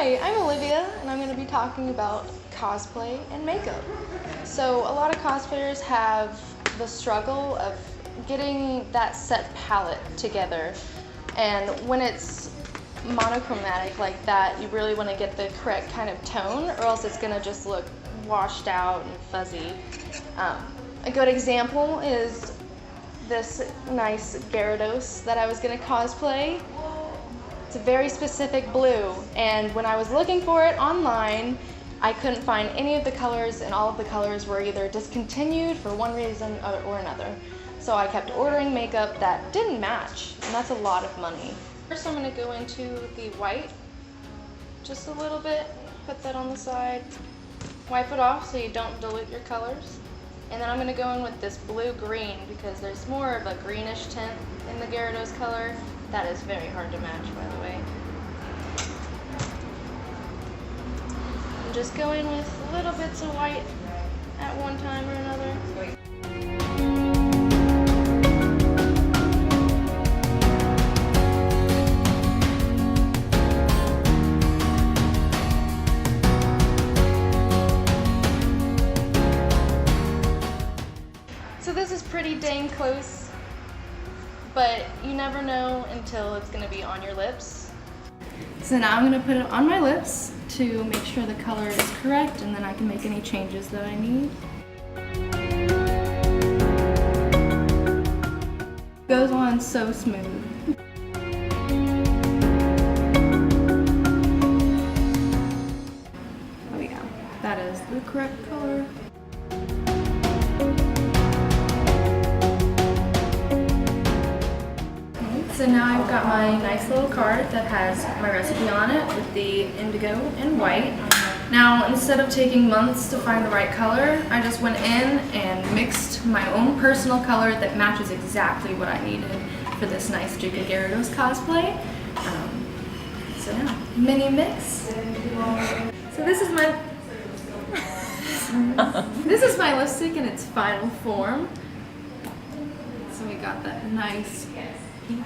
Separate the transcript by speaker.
Speaker 1: Hi, I'm Olivia, and I'm going to be talking about cosplay and makeup. So a lot of cosplayers have the struggle of getting that set palette together, and when it's monochromatic like that, you really want to get the correct kind of tone, or else it's going to just look washed out and fuzzy. A good example is this nice Gyarados that I was going to cosplay. It's a very specific blue, and when I was looking for it online, I couldn't find any of the colors, and all of the colors were either discontinued for one reason or another. So I kept ordering makeup that didn't match, and that's a lot of money. First I'm going to go into the white, just a little bit, put that on the side, wipe it off so you don't dilute your colors. And then I'm going to go in with this blue-green because there's more of a greenish tint in the Gyarados color. That is very hard to match, by the way. And just go in with little bits of white at one time or another. So this is pretty dang close, but you never know until it's going to be on your lips. So now I'm going to put it on my lips to make sure the color is correct, and then I can make any changes that I need. It goes on so smooth. Oh yeah, that is the correct color. So now I've got my nice little card that has my recipe on it with the indigo and white. Now, instead of taking months to find the right color, I just went in and mixed my own personal color that matches exactly what I needed for this nice Gyarados cosplay. So yeah, mini mix. So this is my lipstick in its final form. So we got that nice pink